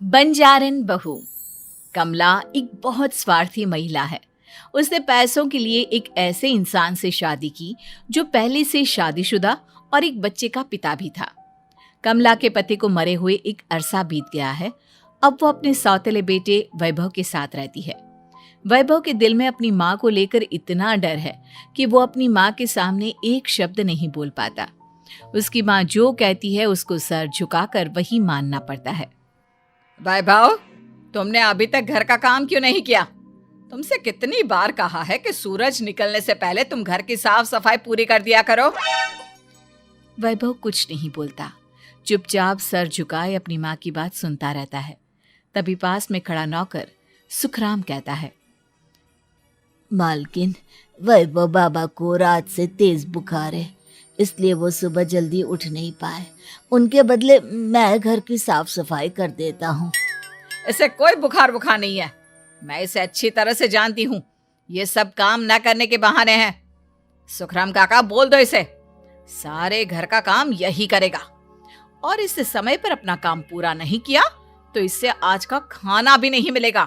बंजारन बहू। कमला एक बहुत स्वार्थी महिला है। उसने पैसों के लिए एक ऐसे इंसान से शादी की जो पहले से शादीशुदा और एक बच्चे का पिता भी था। कमला के पति को मरे हुए एक अरसा बीत गया है। अब वो अपने सौतेले बेटे वैभव के साथ रहती है। वैभव के दिल में अपनी माँ को लेकर इतना डर है कि वो अपनी माँ के सामने एक शब्द नहीं बोल पाता। उसकी माँ जो कहती है उसको सर झुकाकर वही मानना पड़ता है। वैभव, तुमने अभी तक घर का काम क्यों नहीं किया? तुमसे कितनी बार कहा है कि सूरज निकलने से पहले तुम घर की साफ सफाई पूरी कर दिया करो। वैभव कुछ नहीं बोलता, चुपचाप सर झुकाए अपनी माँ की बात सुनता रहता है। तभी पास में खड़ा नौकर सुखराम कहता है, मालकिन, वैभव बाबा को रात से तेज बुखार है, इसलिए वो सुबह जल्दी उठ नहीं पाए। उनके बदले मैं घर की साफ सफाई कर देता हूँ। इसे कोई बुखार नहीं है। मैं इसे अच्छी तरह से जानती हूँ। ये सब काम न करने के बहाने हैं। सुखराम काका, बोल दो इसे, सारे घर का काम यही करेगा। और इससे समय पर अपना काम पूरा नहीं किया तो इससे आज का खाना भी नहीं मिलेगा।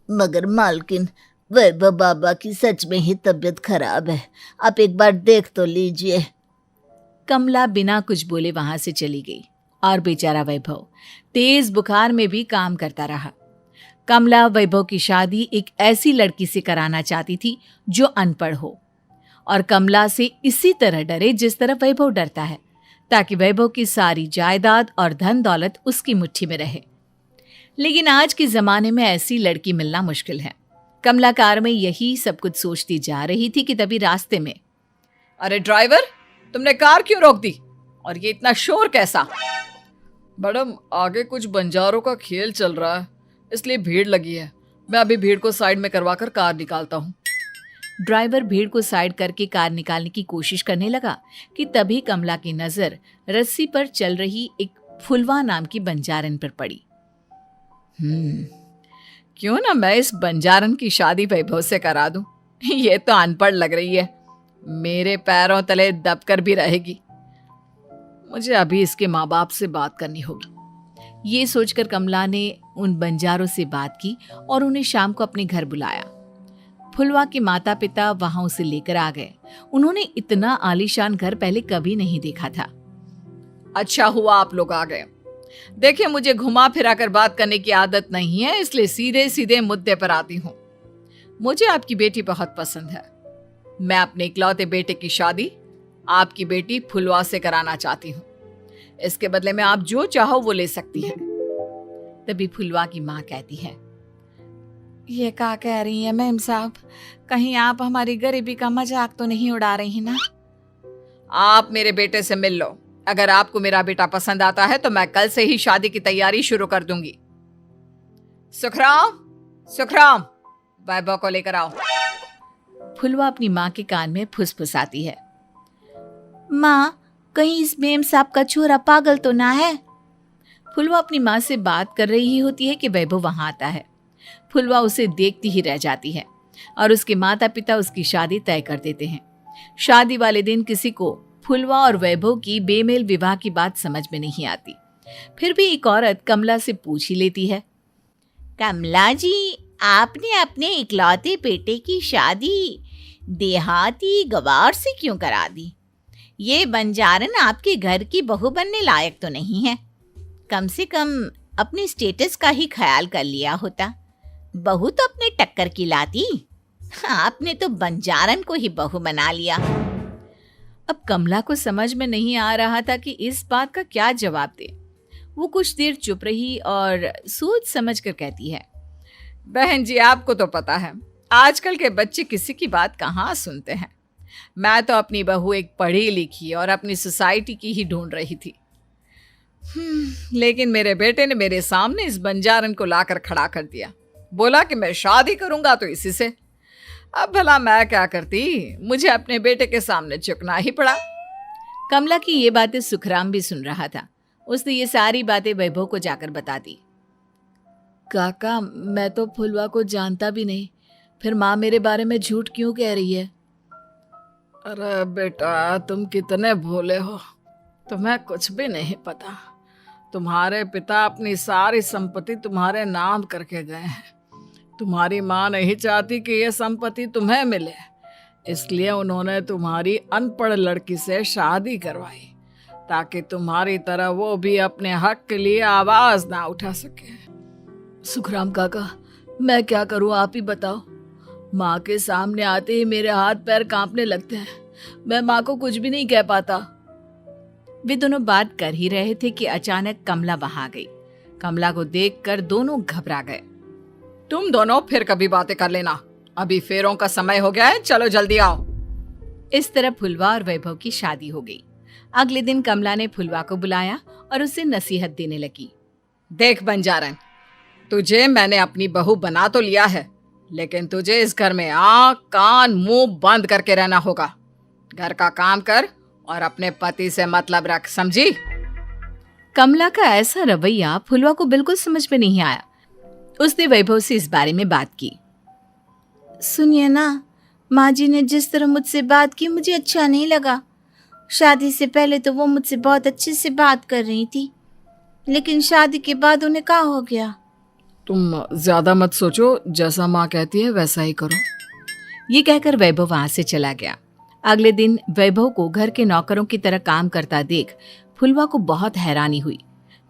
मगर मालकिन, वैभव बाबा की सच में ही तबीयत खराब है, आप एक बार देख तो लीजिए। कमला बिना कुछ बोले वहां से चली गई और बेचारा वैभव तेज बुखार में भी काम करता रहा। कमला वैभव की शादी एक ऐसी लड़की से कराना चाहती थी जो अनपढ़ हो और कमला से इसी तरह डरे जिस तरह वैभव डरता है, ताकि वैभव की सारी जायदाद और धन दौलत उसकी मुट्ठी में रहे। लेकिन आज के जमाने में ऐसी लड़की मिलना मुश्किल है। कमला कार में यही सब कुछ सोचती जा रही थी कि तभी रास्ते में, अरे ड्राइवर, तुमने कार क्यों रोक दी? और ये इतना शोर कैसा? मैडम, आगे कुछ बंजारों का खेल चल रहा है, इसलिए भीड़ लगी है। मैं अभी भीड़ को साइड में करवाकर कार निकालता हूँ। ड्राइवर भीड़ को साइड करके कार निकालने की कोशिश करने लगा कि तभी कमला की नजर रस्सी पर चल रही एक फुलवा नाम की बंजारन पर पड़ी। क्यों ना मैं इस बंजारन की शादी वैभव से करा दूं? ये तो अनपढ़ लग रही है, मेरे पैरों तले दबकर भी रहेगी। मुझे अभी इसके माँ बाप से बात करनी होगी। ये सोचकर कमला ने उन बंजारों से बात की और उन्हें शाम को अपने घर बुलाया। फुलवा के माता पिता वहां उसे लेकर आ गए। उन्होंने इतना आलीशान घर पहले कभी नहीं देखा था। अच्छा हुआ आप लोग आ गए। देखिए, मुझे घुमा फिरा कर बात करने की आदत नहीं है, इसलिए सीधे सीधे मुद्दे पर आती हूँ। मुझे आपकी बेटी बहुत पसंद है। मैं अपने इकलौते बेटे की शादी आपकी बेटी फुलवा से कराना चाहती हूँ। इसके बदले में आप जो चाहो वो ले सकती हैं। तभी फुलवा की माँ कहती है, ये क्या कह रही है मैम साहब? कहीं आप हमारी गरीबी का मजाक तो नहीं उड़ा रही ना? आप मेरे बेटे से मिल लो। अगर आपको मेरा बेटा पसंद आता है तो मैं कल से ही शादी की तैयारी शुरू कर दूंगी। सुखराम, वैभव को लेकर आओ। फुलवा अपनी माँ के कान में फुसफुसाती है, माँ, कहीं इस मेम साहब का छोरा पागल तो ना है? फुलवा अपनी माँ से बात कर रही होती है कि वैभव वहां आता है। फुलवा उसे देखती ही रह जाती है और उसके माता पिता उसकी शादी तय कर देते हैं। शादी वाले दिन किसी को फुलवा और वैभव की बेमेल विवाह की बात समझ में नहीं आती। फिर भी एक औरत कमला से पूछ ही लेती है, कमला जी, आपने अपने इकलौते बेटे की शादी देहाती गवार से क्यों करा दी? ये बंजारन आपके घर की बहू बनने लायक तो नहीं है। कम से कम अपने स्टेटस का ही ख्याल कर लिया होता। बहू तो अपने टक्कर की लाती, आपने तो बंजारन को ही बहू बना लिया। अब कमला को समझ में नहीं आ रहा था कि इस बात का क्या जवाब दे। वो कुछ देर चुप रही और सोच समझ कर कहती है, बहन जी, आपको तो पता है आजकल के बच्चे किसी की बात कहाँ सुनते हैं। मैं तो अपनी बहू एक पढ़ी लिखी और अपनी सोसाइटी की ही ढूंढ रही थी। लेकिन मेरे बेटे ने मेरे सामने इस बंजारन को लाकर खड़ा कर दिया। बोला कि मैं शादी करूंगा तो इसी से। अब भला मैं क्या करती, मुझे अपने बेटे के सामने झुकना ही पड़ा। कमला की ये बातें सुखराम भी सुन रहा था। उसने ये सारी बातें वैभव को जाकर बता दी। काका, मैं तो फुलवा को जानता भी नहीं, फिर माँ मेरे बारे में झूठ क्यों कह रही है? अरे बेटा, तुम कितने भोले हो, तुम्हें कुछ भी नहीं पता। तुम्हारे पिता अपनी सारी संपत्ति तुम्हारे नाम करके गए हैं। तुम्हारी माँ नहीं चाहती कि यह संपत्ति तुम्हें मिले, इसलिए उन्होंने तुम्हारी अनपढ़ लड़की से शादी करवाई ताकि तुम्हारी तरह वो भी अपने हक के लिए आवाज ना उठा सके। सुखराम काका, मैं क्या करूं, आप ही बताओ। माँ के सामने आते ही मेरे हाथ पैर कांपने लगते हैं। मैं माँ को कुछ भी नहीं कह पाता। वे दोनों बात कर ही रहे थे कि अचानक कमला वहां आ गई। कमला को देखकर दोनों घबरा गए। तुम दोनों फिर कभी बातें कर लेना, अभी फेरों का समय हो गया है, चलो जल्दी आओ। इस तरह फुलवा और वैभव की शादी हो गई। अगले दिन कमला ने फुलवा को बुलाया और उसे नसीहत देने लगी। देख बंजारन, तुझे मैंने अपनी बहू बना तो लिया है, लेकिन तुझे इस घर में आँख कान मुंह बंद करके रहना होगा। घर का काम कर और अपने पति से मतलब रख, समझी? कमला का ऐसा रवैया फुलवा को बिल्कुल समझ में नहीं आया। उसने वैभव से इस बारे में बात की। सुनिए ना, माँ जी ने जिस तरह मुझसे बात की मुझे अच्छा नहीं लगा। शादी से पहले तो वो मुझसे बहुत अच्छे से बात कर रही थी, लेकिन शादी के बाद उन्हें क्या हो गया? तुम ज्यादा मत सोचो, जैसा माँ कहती है वैसा ही करो। ये कहकर वैभव वहां से चला गया। अगले दिन वैभव को घर के नौकरों की तरह काम करता देख फुलवा को बहुत हैरानी हुई।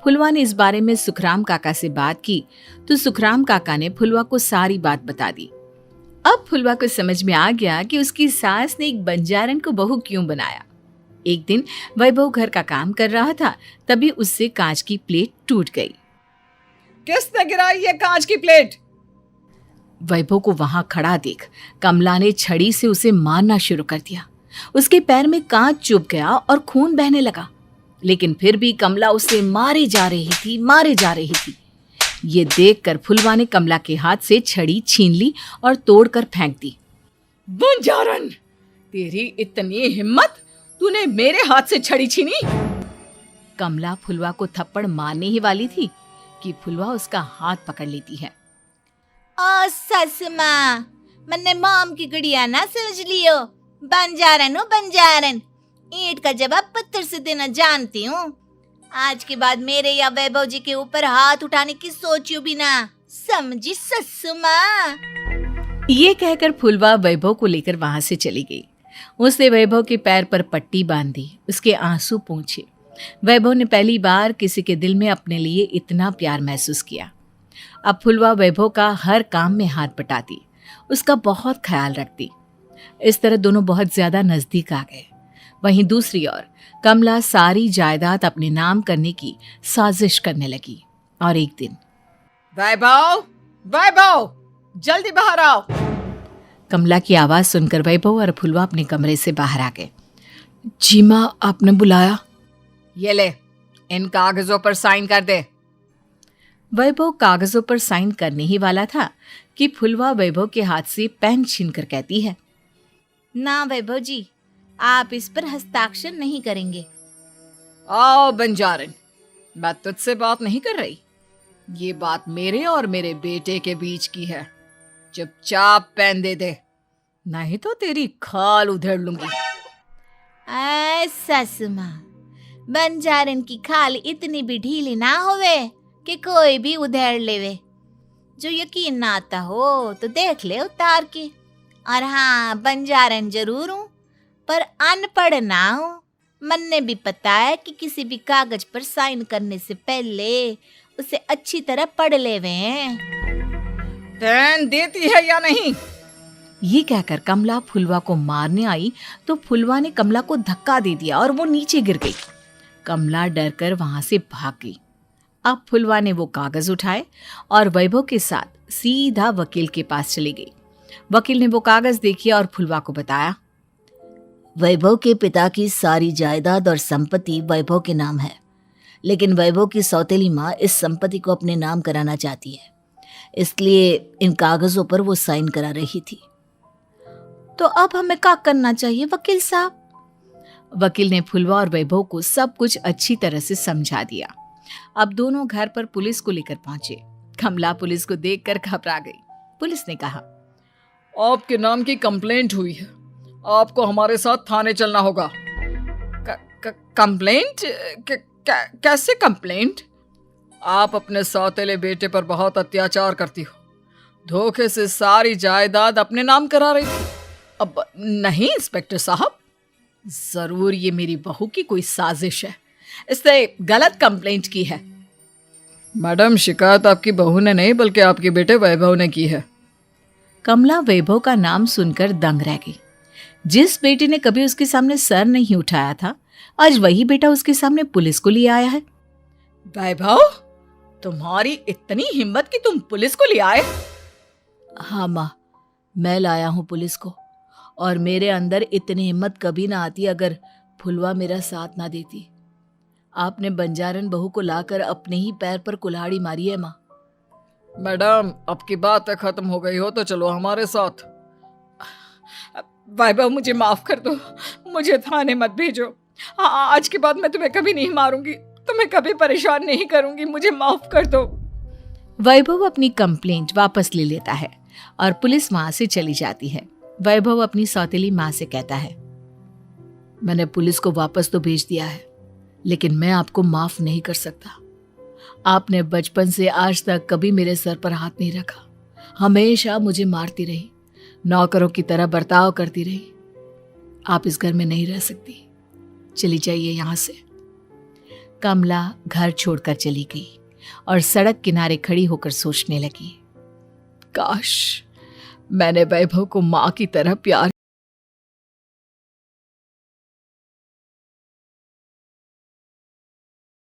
फुलवा ने इस बारे में सुखराम काका से बात की तो सुखराम काका ने फुलवा को सारी बात बता दी। अब फुलवा को समझ में आ गया कि उसकी सास ने एक बंजारन को बहू क्यों बनाया। एक दिन वैभव घर का काम कर रहा था, तभी उससे कांच की प्लेट टूट गई। किसने गिराई ये कांच की प्लेट? वैभव को वहां खड़ा देख कमला ने छड़ी से उसे मारना शुरू कर दिया। उसके पैर में कांच चुभ गया और खून बहने लगा, लेकिन फिर भी कमला उसे मारे जा रही थी। ये देखकर फुलवा ने कमला के हाथ से छड़ी छीन ली और तोड़कर फेंक दी। बंजारन, तेरी इतनी हिम्मत, तूने मेरे हाथ से छड़ी छीनी? कमला फुलवा को थप्पड़ मारने ही वाली थी कि फुलवा उसका हाथ पकड़ लेती है। ओ ससु माँ, मैंने मॉम की गुड़िया ना समझ लियो। बंजारन हूँ बंजारन, ईंट का जवाब पत्थर से देना जानती हूँ। आज के बाद मेरे या वैभव जी के ऊपर हाथ उठाने की सोचियो भी ना, समझी ससु माँ? ये कहकर फुलवा वैभव को लेकर वहां से चली गई। उसने वैभव के पैर पर पट्टी बांधी, उसके आंसू पोंछे। वैभव ने पहली बार किसी के दिल में अपने लिए इतना प्यार महसूस किया। अब फुलवा वैभव का हर काम में हाथ बटाती, उसका बहुत ख्याल रखती। इस तरह दोनों बहुत ज्यादा नजदीक आ गए। वहीं दूसरी ओर कमला सारी जायदाद अपने नाम करने की साजिश करने लगी। और एक दिन, वैभव, वैभव, जल्दी बाहर आओ। कमला की आवाज सुनकर वैभव और फुलवा अपने कमरे से बाहर आ गए। जी माँ, आपने बुलाया? ये ले, इन कागजों पर साइन कर दे। वैभव कागजों पर साइन करने ही वाला था कि फुलवा वैभव के हाथ से पेन छीनकर कहती है, ना वैभव जी, आप इस पर हस्ताक्षर नहीं करेंगे। आओ बंजारन, मैं तुझसे बात नहीं कर रही। ये बात मेरे और मेरे बेटे के बीच की है। चुपचाप पेन दे दे, नहीं तो तेरी खाल उधेड़ लूंगी। ससु माँ, बंजारन की खाल इतनी भी ढीली ना होवे कि कोई भी उधेड़ लेवे। जो यकीन ना आता हो तो देख ले उतार के। और हाँ, बंजारन जरूर हूँ पर अनपढ़ ना हूँ। मन्ने भी पता है कि किसी भी कागज पर साइन करने से पहले उसे अच्छी तरह पढ़ लेवे हैं। पेन देती है या नहीं? ये कहकर कमला फुलवा को मारने आई तो फुलवा ने कमला को धक्का दे दिया और वो नीचे गिर गई। कमला डरकर वहां से भाग गई। अब फुलवा ने वो कागज उठाए और वैभव के साथ सीधा वकील के पास चली गई। वकील ने वो कागज देखे और फुलवा को बताया, वैभव के पिता की सारी जायदाद और संपत्ति वैभव के नाम है, लेकिन वैभव की सौतेली माँ इस संपत्ति को अपने नाम कराना चाहती है, इसलिए इन कागजों पर वो साइन करा रही थी। तो अब हमें क्या करना चाहिए वकील साहब? वकील ने फुलवा और वैभव को सब कुछ अच्छी तरह से समझा दिया। अब दोनों घर पर पुलिस को लेकर पहुंचे। कमला पुलिस को देखकर घबरा गई। पुलिस ने कहा, आपके नाम की कंप्लेंट हुई है, आपको हमारे साथ थाने चलना होगा। कंप्लेंट? कैसे कंप्लेंट? आप अपने सौतेले बेटे पर बहुत अत्याचार करती हो, धोखे से सारी जायदाद अपने नाम करा रही थी। अब नहीं इंस्पेक्टर साहब, जरूर ये मेरी बहू की कोई साजिश है, इसने गलत कंप्लेंट की है। मैडम, शिकायत आपकी बहू ने नहीं बल्कि आपके बेटे वैभव ने की है। कमला वैभव का नाम सुनकर दंग रह गई। जिस बेटे ने कभी उसके सामने सर नहीं उठाया था, आज वही बेटा उसके सामने पुलिस को ले आया है। वैभव, तुम्हारी इतनी हिम्मत कि तुम पुलिस को ले आए? हाँ माँ, मैं लाया हूँ पुलिस को, और मेरे अंदर इतनी हिम्मत कभी ना आती अगर फुलवा मेरा साथ ना देती। आपने बंजारन बहू को लाकर अपने ही पैर पर कुल्हाड़ी मारी है माँ। मैडम, अब की बात खत्म हो गई हो तो चलो हमारे साथ। वैभव, मुझे माफ कर दो, मुझे थाने मत भेजो। आज के बाद मैं तुम्हें कभी नहीं मारूंगी, तुम्हें कभी परेशान नहीं करूंगी, मुझे माफ कर दो। वैभव अपनी कंप्लेंट वापस ले लेता है और पुलिस वहां से चली जाती है। वैभव अपनी सौतेली माँ से कहता है, मैंने पुलिस को वापस तो भेज दिया है, लेकिन मैं आपको माफ नहीं कर सकता। आपने बचपन से आज तक कभी मेरे सर पर हाथ नहीं रखा, हमेशा मुझे मारती रही, नौकरों की तरह बर्ताव करती रही। आप इस घर में नहीं रह सकती, चली जाइए यहाँ से। कमला घर छोड़कर चली गई और सड़क किनारे खड़ी होकर सोचने लगी, काश मैंने वैभव को माँ की तरह प्यार